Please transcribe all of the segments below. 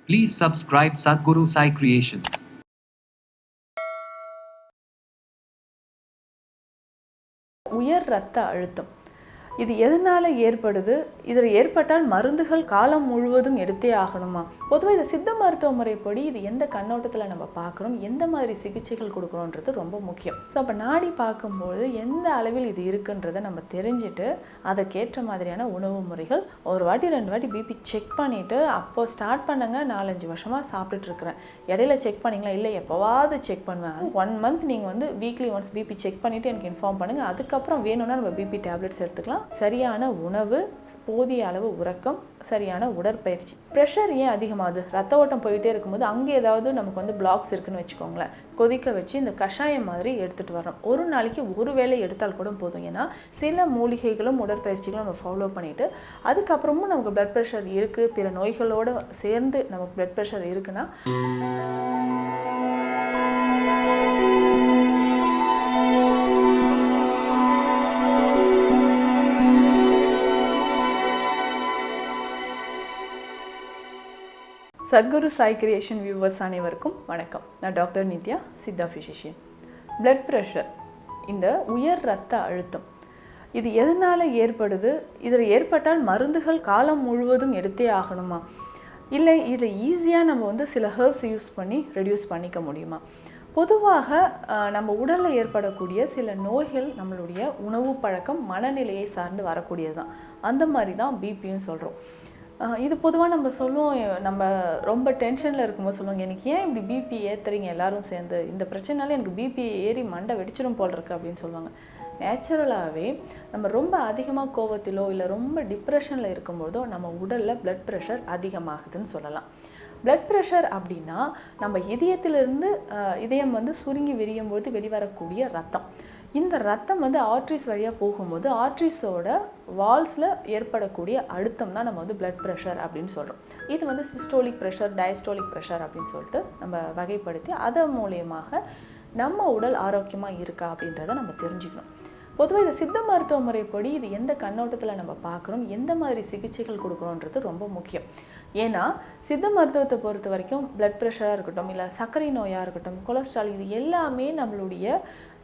Please subscribe Sadhguru Sai Creations. உயர் இரத்த அழுத்தம் இது எதனால் ஏற்படுது? இதில் ஏற்பட்டால் மருந்துகள் காலம் முழுவதும் எடுத்தே ஆகணுமா? பொதுவாக இது சித்த மருத்துவ முறைப்படி இது எந்த கண்ணோட்டத்தில் நம்ம பார்க்குறோம், எந்த மாதிரி சிகிச்சைகள் கொடுக்குறோன்றது ரொம்ப முக்கியம். ஸோ அப்போ நாடி பார்க்கும்போது எந்த அளவில் இது இருக்குன்றதை நம்ம தெரிஞ்சுட்டு அதற்கேற்ற மாதிரியான உணவு முறைகள் ஒரு வாட்டி 2 வாட்டி பிபி செக் பண்ணிவிட்டு அப்போது ஸ்டார்ட் பண்ணுங்க. 4-5 வருஷமாக சாப்பிட்டுட்ருக்குறேன், இடையில செக் பண்ணிங்களா? இல்லை எப்போவாவது செக் பண்ணுவேன். 1 மந்த் நீங்கள் வந்து வீக்லி ஒன்ஸ் பிபி செக் பண்ணிவிட்டு எனக்கு இன்ஃபார்ம் பண்ணுங்கள். அதுக்கப்புறம் வேணும்னா நம்ம பிபி டேப்லெட்ஸ் எடுத்துக்கலாம். சரியான உணவு, போதிய அளவு உறக்கம், சரியான உடற்பயிற்சி. ப்ரெஷர் ஏன் அதிகமாகுது? ரத்த ஓட்டம் போயிட்டே இருக்கும்போது அங்கே ஏதாவது நமக்கு வந்து பிளாக்ஸ் இருக்குன்னு வச்சுக்கோங்களேன், கொதிக்க வச்சு இந்த கஷாயம் மாதிரி எடுத்துகிட்டு வரணும். ஒரு நாளைக்கு ஒரு வேளை எடுத்தால் கூட போதும். ஏன்னா சில மூலிகைகளும் உடற்பயிற்சிகளும் நம்ம ஃபாலோ பண்ணிவிட்டு அதுக்கப்புறமும் நமக்கு பிளட் ப்ரெஷர் இருக்குது, பிற நோய்களோடு சேர்ந்து நமக்கு பிளட் ப்ரெஷர் இருக்குன்னா சத்குரு சாய் கிரியேஷன் வியூவர்ஸ் அனைவருக்கும் வணக்கம். நான் doctor Nithya, Siddha physician. Blood pressure, இந்த உயர் இரத்த அழுத்தம் இது எதனால் ஏற்படுது? இதில் ஏற்பட்டால் மருந்துகள் காலம் முழுவதும் எடுத்தே ஆகணுமா? இல்லை இதில் ஈஸியாக நம்ம வந்து சில ஹெர்ப்ஸ் யூஸ் பண்ணி ரெடியூஸ் பண்ணிக்க முடியுமா? பொதுவாக நம்ம உடலில் ஏற்படக்கூடிய சில நோய்கள் நம்மளுடைய உணவு பழக்கம், மனநிலையை சார்ந்து வரக்கூடியது தான். அந்த மாதிரி தான் பிபின்னு சொல்கிறோம். இது பொதுவாக நம்ம சொல்லுவோம், நம்ம ரொம்ப டென்ஷனில் இருக்கும்போது சொல்லுவாங்க, எனக்கு ஏன் இப்படி பிபி ஏற்றுறீங்க எல்லாரும் சேர்ந்து, இந்த பிரச்சனைனால எனக்கு பிபி ஏறி மண்டை வெடிச்சிடும் போல் இருக்குது அப்படின்னு சொல்லுவாங்க. நேச்சுரலாகவே நம்ம ரொம்ப அதிகமாக கோவத்திலோ இல்லை ரொம்ப டிப்ரெஷனில் இருக்கும்போதோ நம்ம உடலில் பிளட் ப்ரெஷர் அதிகமாகுதுன்னு சொல்லலாம். பிளட் ப்ரெஷர் அப்படின்னா நம்ம இதயத்திலிருந்து இதயம் வந்து சுருங்கி விரியும் போது வெளிவரக்கூடிய ரத்தம். இந்த ரத்தம் வந்து ஆர்ட்ரிஸ் வழியாக போகும்போது ஆர்ட்ரிஸோட வால்ஸில் ஏற்படக்கூடிய அழுத்தம் தான் நம்ம வந்து பிளட் ப்ரெஷர் அப்படின்னு சொல்கிறோம். இது வந்து சிஸ்டோலிக் ப்ரெஷர், டயஸ்டோலிக் ப்ரெஷர் அப்படின்னு சொல்லிட்டு நம்ம வகைப்படுத்தி அதன் மூலியமாக நம்ம உடல் ஆரோக்கியமாக இருக்கா அப்படின்றத நம்ம தெரிஞ்சுக்கணும். பொதுவாக இது சித்த மருத்துவ முறைப்படி இது எந்த கண்ணோட்டத்தில் நம்ம பார்க்குறோம், எந்த மாதிரி சிகிச்சைகள் கொடுக்குறோன்றது ரொம்ப முக்கியம். ஏன்னா சித்த மருத்துவத்தை பொறுத்த வரைக்கும் பிளட் ப்ரெஷராக இருக்கட்டும், இல்லை சர்க்கரை நோயாக இருக்கட்டும், கொலஸ்ட்ரால், இது எல்லாமே நம்மளுடைய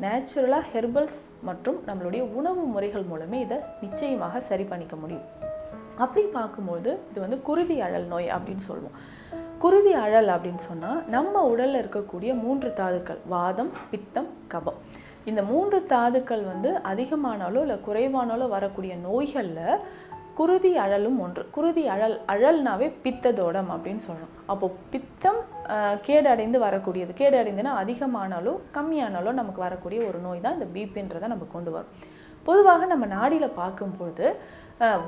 நேச்சுரலாக ஹெர்பல்ஸ் மற்றும் நம்மளுடைய உணவு முறைகள் மூலமே இதை நிச்சயமாக சரி பண்ணிக்க முடியும். அப்படி பார்க்கும்போது இது வந்து குருதி அழல் நோய் அப்படின்னு சொல்லுவோம். குருதி அழல் அப்படின்னு சொன்னால் நம்ம உடலில் இருக்கக்கூடிய 3 தாதுக்கள், வாதம், பித்தம், கபம். இந்த 3 தாதுக்கள் வந்து அதிகமானாலோ இல்லை குறைவானாலோ வரக்கூடிய நோய்களில் குருதி அழலும் ஒன்று. குருதி அழல்னாவே பித்ததோடம் அப்படின்னு சொல்லணும். அப்போது பித்தம் கேடடைந்து வரக்கூடியது. கேடடைந்துன்னா அதிகமானாலோ கம்மியானாலோ நமக்கு வரக்கூடிய ஒரு நோய் தான் இந்த பிபின்றதை நம்ம கொண்டு வரும். பொதுவாக நம்ம நாடியில் பார்க்கும்போது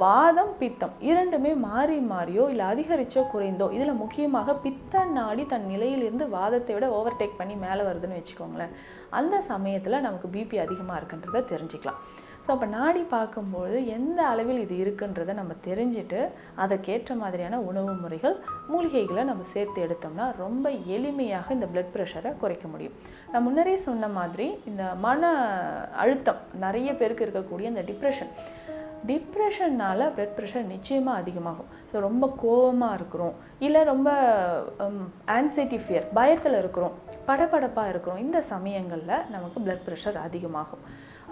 வாதம், பித்தம் இரண்டுமே மாறி மாறியோ இல்லை அதிகரிச்சோ குறைந்தோ, இதில் முக்கியமாக பித்த நாடி தன் நிலையிலிருந்து வாதத்தை விட ஓவர்டேக் பண்ணி மேலே வருதுன்னு வச்சுக்கோங்களேன். அந்த சமயத்தில் நமக்கு பிபி அதிகமாக இருக்குன்றதை தெரிஞ்சுக்கலாம். ஸோ அப்போ நாடி பார்க்கும்போது எந்த அளவில் இது இருக்குன்றதை நம்ம தெரிஞ்சுட்டு அதற்கேற்ற மாதிரியான உணவு முறைகள், மூலிகைகளை நம்ம சேர்த்து எடுத்தோம்னா ரொம்ப எளிமையாக இந்த பிளட் ப்ரெஷரை குறைக்க முடியும். நான் முன்னரே சொன்ன மாதிரி இந்த மன அழுத்தம் நிறைய பேருக்கு இருக்கக்கூடிய இந்த டிப்ரெஷன்னால் பிளட் ப்ரெஷர் நிச்சயமாக அதிகமாகும். ஸோ ரொம்ப கோபமாக இருக்கிறோம், இல்லை ரொம்ப ஆன்சைட்டி ஃபியர், பயத்தில் இருக்கிறோம், படபடப்பாக இருக்கிறோம், இந்த சமயங்களில் நமக்கு பிளட் ப்ரெஷர் அதிகமாகும்.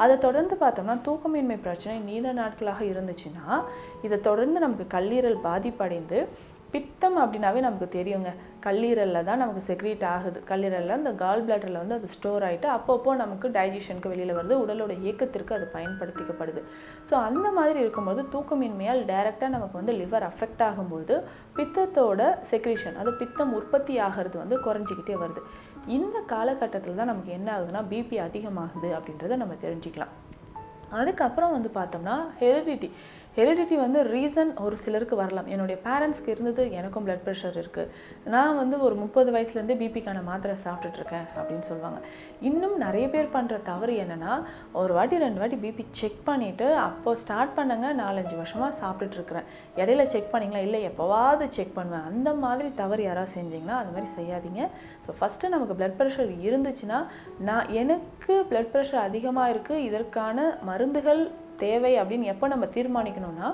அதை தொடர்ந்து பார்த்தோம்னா தூக்கமின்மை பிரச்சனை நீண்ட நாட்களாக இருந்துச்சுன்னா இதை தொடர்ந்து நமக்கு கல்லீரல் பாதிப்படைந்து, பித்தம் அப்படின்னாவே நமக்கு தெரியுங்க, கல்லீரலில் தான் நமக்கு செக்ரீட் ஆகுது. கல்லீரலில் இந்த கால் பிளாடரில் வந்து அது ஸ்டோர் ஆகிட்டு அப்பப்போ நமக்கு டைஜஷனுக்கு வெளியில் வருது, உடலோட இயக்கத்திற்கு அது பயன்படுத்திக்கப்படுது. ஸோ அந்த மாதிரி இருக்கும்போது தூக்கமின்மையால் டைரெக்டாக நமக்கு வந்து லிவர் அஃபெக்ட் ஆகும்போது பித்தத்தோட செக்ரீஷன், அது பித்தம் உற்பத்தி ஆகிறது வந்து குறைஞ்சிக்கிட்டே வருது. இந்த காலகட்டத்தில் தான் நமக்கு என்ன ஆகுதுன்னா பிபி அதிகமாகுது அப்படின்றத நம்ம தெரிஞ்சுக்கலாம். அதுக்கப்புறம் வந்து பார்த்தோம்னா ஹெரிடிட்டி வந்து ரீசன் ஒரு சிலருக்கு வரலாம். என்னுடைய பேரண்ட்ஸ்க்கு இருந்தது, எனக்கும் பிளட் ப்ரெஷர் இருக்குது, நான் வந்து ஒரு 30 வயசுலேருந்தே பிபிக்கான மாத்திரை சாப்பிட்டுட்ருக்கேன் அப்படின்னு சொல்லுவாங்க. இன்னும் நிறைய பேர் பண்ணுற தவறு என்னென்னா, ஒரு வாட்டி 2 வாட்டி பிபி செக் பண்ணிவிட்டு அப்போது ஸ்டார்ட் பண்ணுங்க, 4-5 வருஷமாக சாப்பிட்டுட்ருக்குறேன், இடையில செக் பண்ணிங்களா? இல்லை எப்போவாவது செக் பண்ணுவேன். அந்த மாதிரி தவறு யாராவது செஞ்சிங்கன்னா அது மாதிரி செய்யாதீங்க. ஸோ ஃபஸ்ட்டு நமக்கு பிளட் ப்ரெஷர் இருந்துச்சுன்னா, எனக்கு பிளட் ப்ரெஷர் அதிகமாக இருக்குது, இதற்கான மருந்துகள் தேவை அப்படின்னு எப்போ நம்ம தீர்மானிக்கணும்னா,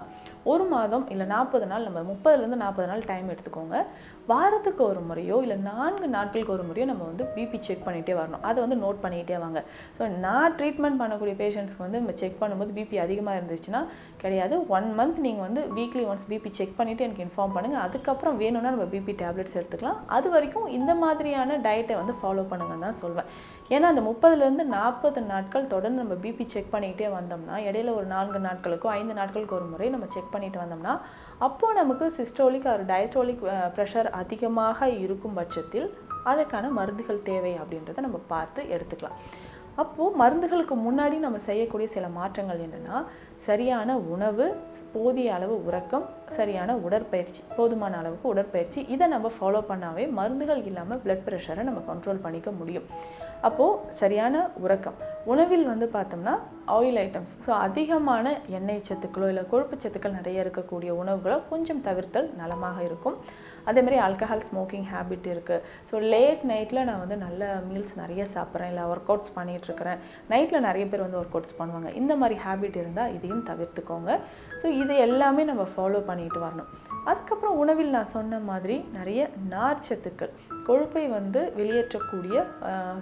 1 மாதம் இல்லை 40 நாள், நம்ம 30லேருந்து 40 நாள் டைம் எடுத்துக்கோங்க. வாரத்துக்கு ஒரு முறையோ இல்லை 4 நாட்களுக்கு ஒரு முறையோ நம்ம வந்து பிபி செக் பண்ணிகிட்டே வரணும். அதை வந்து நோட் பண்ணிகிட்டே வாங்க. ஸோ நான் ட்ரீட்மெண்ட் பண்ணக்கூடிய பேஷண்ட்ஸ்க்கு வந்து நம்ம செக் பண்ணும்போது பிபி அதிகமாக இருந்துச்சுன்னா கிடையாது, 1 மந்த் நீங்கள் வந்து வீக்லி ஒன்ஸ் பிபி செக் பண்ணிவிட்டு எனக்கு இன்ஃபார்ம் பண்ணுங்கள். அதுக்கப்புறம் வேணும்னா நம்ம பிபி டேப்லெட்ஸ் எடுத்துக்கலாம். அது வரைக்கும் இந்த மாதிரியான டயட்டை வந்து ஃபாலோ பண்ணுங்கன்னு தான் சொல்வேன். ஏன்னா அந்த 30லேருந்து 40 நாட்கள் தொடர்ந்து நம்ம பிபி செக் பண்ணிக்கிட்டே வந்தோம்னா, இடையில ஒரு 4 நாட்களுக்கோ 5 நாட்களுக்கு ஒரு முறை நம்ம செக் பண்ணிட்டு வந்தோம்னா, அப்போது நமக்கு சிஸ்டோலிக் ஒரு டயஸ்டோலிக் ப்ரெஷர் அதிகமாக இருக்கும் பட்சத்தில் அதுக்கான மருந்துகள் தேவை அப்படின்றத நம்ம பார்த்து எடுத்துக்கலாம். அப்போது மருந்துகளுக்கு முன்னாடி நம்ம செய்யக்கூடிய சில மாற்றங்கள் என்னென்னா, சரியான உணவு, போதிய அளவு உறக்கம், சரியான உடற்பயிற்சி, போதுமான அளவுக்கு உடற்பயிற்சி, இதை நம்ம ஃபாலோ பண்ணாவே மருந்துகள் இல்லாமல் பிளட் ப்ரெஷரை நம்ம கண்ட்ரோல் பண்ணிக்க முடியும். அப்போது சரியான உறக்கம், உணவில் வந்து பார்த்தோம்னா ஆயில் ஐட்டம்ஸ், ஸோ அதிகமான எண்ணெய் சத்துக்களோ இல்லை கொழுப்பு சத்துக்கள் நிறைய இருக்கக்கூடிய உணவுகளோ கொஞ்சம் தவிர்த்தல் நலமாக இருக்கும். அதேமாதிரி ஆல்கஹால் ஸ்மோக்கிங் ஹேபிட் இருக்குது. ஸோ லேட் நைட்டில் நான் வந்து நல்ல மீல்ஸ் நிறைய சாப்பிட்றேன், இல்லை ஒர்க் அவுட்ஸ் பண்ணிகிட்ருக்கிறேன், நைட்டில் நிறைய பேர் வந்து ஒர்க் அவுட்ஸ் பண்ணுவாங்க. இந்த மாதிரி ஹேபிட் இருந்தால் இதையும் தவிர்த்துக்கோங்க. ஸோ இது எல்லாமே நம்ம ஃபாலோ பண்ணிட்டு வரணும். அதுக்கப்புறம் உணவில் நான் சொன்ன மாதிரி நிறைய நார்ச்சத்துக்கள், கொழுப்பை வந்து வெளியேற்றக்கூடிய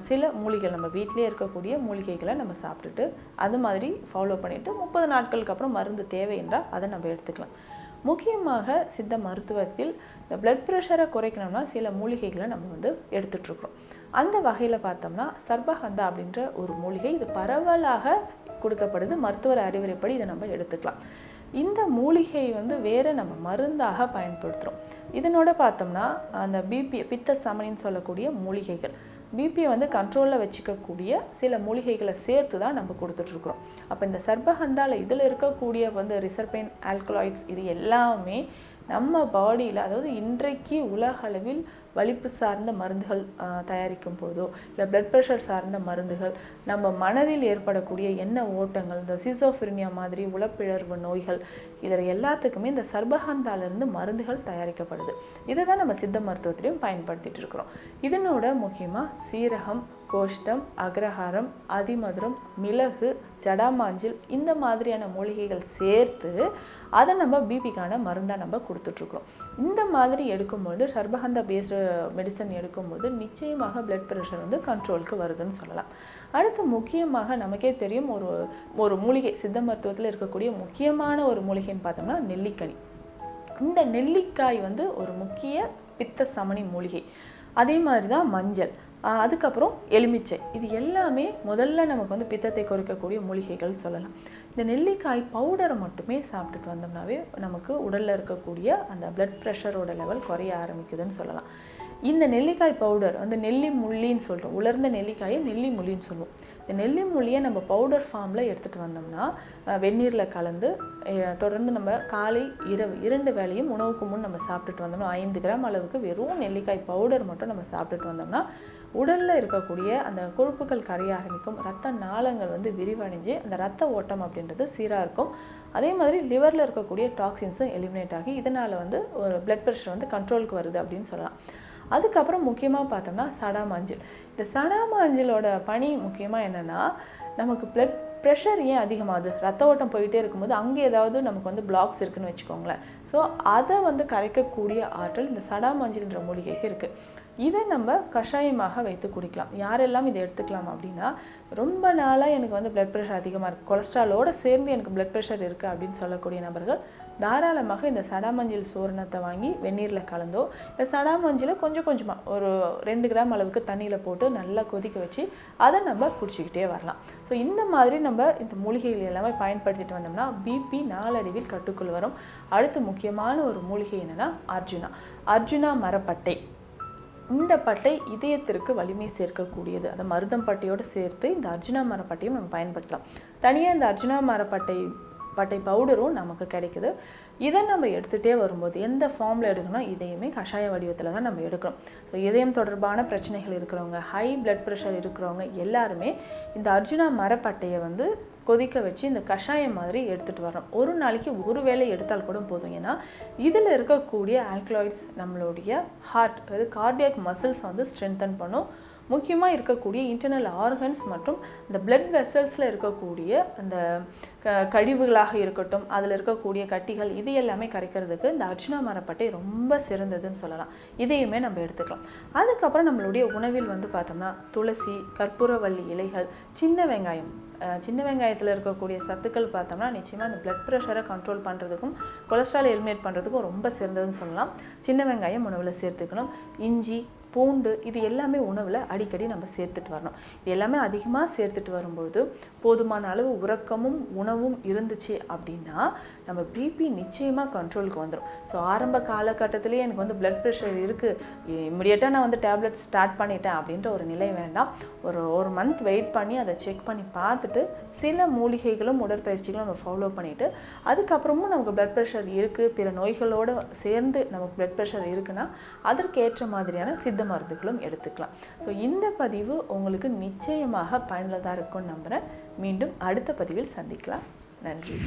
சில மூலிகைகள், நம்ம வீட்டிலே இருக்கக்கூடிய மூலிகைகளை நம்ம சாப்பிட்டுட்டு அது மாதிரி ஃபாலோ பண்ணிவிட்டு 30 நாட்களுக்கு அப்புறம் மருந்து தேவை என்றால் அதை நம்ம எடுத்துக்கலாம். முக்கியமாக சித்த மருத்துவத்தில் இந்த பிளட் ப்ரெஷரை குறைக்கணும்னா சில மூலிகைகளை நம்ம வந்து எடுத்துகிட்ருக்குறோம். அந்த வகையில் பார்த்தோம்னா சர்பகந்தா அப்படின்ற ஒரு மூலிகை, இது பரவலாக கொடுக்கப்படுது. மருத்துவர் அறிவுரைப்படி இதை நம்ம எடுத்துக்கலாம். இந்த மூலிகை வந்து வேறு நம்ம மருந்தாக பயன்படுத்துகிறோம். இதனோட பார்த்தோம்னா அந்த பிபி பித்த சமனின்னு சொல்லக்கூடிய மூலிகைகள், பிபியை வந்து கண்ட்ரோலில் வச்சுக்கக்கூடிய சில மூலிகைகளை சேர்த்து தான் நம்ம கொடுத்துட்ருக்குறோம். அப்போ இந்த சர்பகந்தாவில் இதில் இருக்கக்கூடிய வந்து ரிசர்பைன், ஆல்கலாய்ட்ஸ், இது எல்லாமே நம்ம பாடியில், அதாவது இன்றைக்கு உலக அளவில் வலிப்பு சார்ந்த மருந்துகள் தயாரிக்கும் போதோ இல்லை பிளட் ப்ரெஷர் சார்ந்த மருந்துகள், நம்ம மனதில் ஏற்படக்கூடிய எண்ண ஓட்டங்கள், இந்த சிசோஃப்ரினியா மாதிரி உளப்பிழர்வு நோய்கள், இதில் எல்லாத்துக்குமே இந்த சர்பகந்தாலிருந்து மருந்துகள் தயாரிக்கப்படுது. இதை தான் நம்ம சித்த மருத்துவத்திலையும் பயன்படுத்திட்டு இருக்கிறோம். இதனோட முக்கியமாக சீரகம், கோஷ்டம், அக்ரஹாரம், அதிமதுரம், மிளகு, ஜடாமாஞ்சில், இந்த மாதிரியான மூலிகைகள் சேர்த்து அதை நம்ம பிபிக்கான மருந்தாக நம்ம கொடுத்துட்ருக்குறோம். இந்த மாதிரி எடுக்கும்போது சர்பகந்தா பேஸ்டு மெடிசன் எடுக்கும்போது நிச்சயமாக பிளட் ப்ரெஷர் வந்து கண்ட்ரோலுக்கு வருதுன்னு சொல்லலாம். அடுத்து முக்கியமாக நமக்கே தெரியும் ஒரு மூலிகை, சித்த மருத்துவத்தில் இருக்கக்கூடிய முக்கியமான ஒரு மூலிகைன்னு பார்த்தோம்னா நெல்லிக்கனி. இந்த நெல்லிக்காய் வந்து ஒரு முக்கிய பித்த சமனி மூலிகை. அதே மாதிரி தான் மஞ்சள், அதுக்கப்புறம் எலுமிச்சை, இது எல்லாமே முதல்ல நமக்கு வந்து பித்தத்தை குறைக்கக்கூடிய மூலிகைகள் சொல்லலாம். இந்த நெல்லிக்காய் பவுடரை மட்டுமே சாப்பிட்டுட்டு வந்தோம்னாவே நமக்கு உடலில் இருக்கக்கூடிய அந்த பிளட் ப்ரெஷரோட லெவல் குறைய ஆரம்பிக்குதுன்னு சொல்லலாம். இந்த நெல்லிக்காய் பவுடர் வந்து நெல்லி முள்ளின்னு சொல்கிறோம், உலர்ந்த நெல்லிக்காயை நெல்லி முள்ளின்னு சொல்லுவோம். இந்த நெல்லி முள்ளியை நம்ம பவுடர் ஃபார்மில் எடுத்துகிட்டு வந்தோம்னா வெந்நீரில் கலந்து தொடர்ந்து நம்ம காலை இரவு 2 வேளையும் உணவுக்கு முன் நம்ம சாப்பிட்டுட்டு வந்தோம்னா 5 கிராம் அளவுக்கு வெறும் நெல்லிக்காய் பவுடர் மட்டும் நம்ம சாப்பிட்டுட்டு வந்தோம்னா உடலில் இருக்கக்கூடிய அந்த கொழுப்புகள் கரைய ஆரம்பிக்கும், ரத்த நாளங்கள் வந்து விரிவடைஞ்சு அந்த ரத்த ஓட்டம் அப்படின்றது சீராக இருக்கும். அதே மாதிரி லிவரில் இருக்கக்கூடிய டாக்ஸின்ஸும் எலிமினேட் ஆகி இதனால் வந்து ஒரு பிளட் ப்ரெஷர் வந்து கண்ட்ரோலுக்கு வருது அப்படின்னு சொல்லலாம். அதுக்கப்புறம் முக்கியமாக பார்த்தோம்னா சடாமாஞ்சில். இந்த சடாமாஞ்சிலோட பணி முக்கியமாக என்னென்னா, நமக்கு பிளட் ப்ரெஷர் ஏன் அதிகமாகுது, ரத்த ஓட்டம் போயிட்டே இருக்கும்போது அங்கே ஏதாவது நமக்கு வந்து பிளாக்ஸ் இருக்குதுன்னு வச்சுக்கோங்களேன். ஸோ அதை வந்து கரைக்கக்கூடிய ஆற்றல் இந்த சடாமாஞ்சில்ன்ற மூலிகைக்கு இருக்குது. இதை நம்ம கஷாயமாக வைத்து குடிக்கலாம். யாரெல்லாம் இதை எடுத்துக்கலாம் அப்படின்னா, ரொம்ப நாளாக எனக்கு வந்து பிளட் ப்ரெஷர் அதிகமாக இருக்குது, கொலஸ்ட்ராலோடு சேர்ந்து எனக்கு பிளட் ப்ரெஷர் இருக்குது அப்படின்னு சொல்லக்கூடிய நபர்கள் தாராளமாக இந்த சடாமஞ்சில் சூரணத்தை வாங்கி வெந்நீரில் கலந்தோ இந்த சடாமஞ்சில் கொஞ்சம் கொஞ்சமாக ஒரு 2 கிராம் அளவுக்கு தண்ணியில் போட்டு நல்லா கொதிக்க வச்சு அதை நம்ம குடிச்சிக்கிட்டே வரலாம். ஸோ இந்த மாதிரி நம்ம இந்த மூலிகைகள் எல்லாமே பயன்படுத்திட்டு வந்தோம்னா பிபி நாளடைவில் கட்டுக்குள் வரும். அடுத்து முக்கியமான ஒரு மூலிகை என்னென்னா அர்ஜுனா மரப்பட்டை. இந்த பட்டை இதயத்திற்கு வலிமை சேர்க்கக்கூடியது. அதை மருதம் பட்டையோடு சேர்த்து இந்த அர்ஜுனா மரப்பட்டையும் நம்ம பயன்படுத்தலாம். தனியாக இந்த அர்ஜுனா மரப்பட்டை பவுடரும் நமக்கு கிடைக்குது. இதை நம்ம எடுத்துகிட்டே வரும்போது எந்த ஃபார்மில் எடுக்கணும், இதையுமே கஷாய வடிவத்தில் தான் நம்ம எடுக்கணும். ஸோ இதயம் தொடர்பான பிரச்சனைகள் இருக்கிறவங்க, ஹை பிளட் ப்ரெஷர் இருக்கிறவங்க எல்லாருமே இந்த அர்ஜுனா மரப்பட்டையை வந்து கொதிக்க வச்சு இந்த கஷாயம் மாதிரி எடுத்துகிட்டு வரணும். ஒரு நாளைக்கு ஒரு வேளை எடுத்தால் கூட போதும். ஏன்னா இதில் இருக்கக்கூடிய ஆல்கலாய்ட்ஸ் நம்மளுடைய ஹார்ட், அதாவது கார்டியாக் மசில்ஸ் வந்து ஸ்ட்ரென்தன் பண்ணும். முக்கியமாக இருக்கக்கூடிய இன்டர்னல் ஆர்கன்ஸ் மற்றும் இந்த பிளட் வெசல்ஸில் இருக்கக்கூடிய அந்த கழிவுகளாக இருக்கட்டும், அதில் இருக்கக்கூடிய கட்டிகள், இது எல்லாமே கரைக்கிறதுக்கு இந்த அர்ஜுனா மரப்பட்டை ரொம்ப சிறந்ததுன்னு சொல்லலாம். இதையுமே நம்ம எடுத்துக்கலாம். அதுக்கப்புறம் நம்மளுடைய உணவில் பார்த்தோம்னா துளசி, கற்பூரவள்ளி இலைகள், சின்ன வெங்காயம், சின்ன வெங்காயத்தில் இருக்கக்கூடிய சத்துக்கள் பார்த்தோம்னா நிச்சயமாக அந்த பிளட் ப்ரெஷரை கண்ட்ரோல் பண்ணுறதுக்கும் கொலஸ்ட்ரால் எலிமினேட் பண்ணுறதுக்கும் ரொம்ப சிறந்ததுன்னு சொல்லலாம். சின்ன வெங்காயம் உணவில் சேர்த்துக்கணும். இஞ்சி, பூண்டு, இது எல்லாமே உணவில் அடிக்கடி நம்ம சேர்த்துட்டு வரணும். இது எல்லாமே அதிகமாக சேர்த்துட்டு வரும்பொழுது போதுமான அளவு உறக்கமும் உணவும் இருந்துச்சு அப்படின்னா நம்ம பிபி நிச்சயமாக கண்ட்ரோலுக்கு வந்துடும். ஸோ ஆரம்ப காலகட்டத்திலேயே எனக்கு பிளட் ப்ரெஷர் இருக்குது, இமிடியேட்டாக நான் டேப்லெட் ஸ்டார்ட் பண்ணிட்டேன் அப்படின்ற ஒரு நிலை வேண்டாம். ஒரு மந்த் வெயிட் பண்ணி அதை செக் பண்ணி பார்த்துட்டு சில மூலிகைகளும் உடற்பயிற்சிகளும் நம்ம ஃபாலோ பண்ணிவிட்டு அதுக்கப்புறமும் நமக்கு பிளட் ப்ரெஷர் இருக்குது, பிற நோய்களோடு சேர்ந்து நமக்கு பிளட் ப்ரெஷர் இருக்குன்னா அதற்கேற்ற மாதிரியான சித்த மருந்துகளும் எடுத்துக்கலாம். ஸோ இந்த பதிவு உங்களுக்கு நிச்சயமாக பயனுள்ளதாக இருக்கும்னு நம்புகிறேன். மீண்டும் அடுத்த பதிவில் சந்திக்கலாம். நன்றி.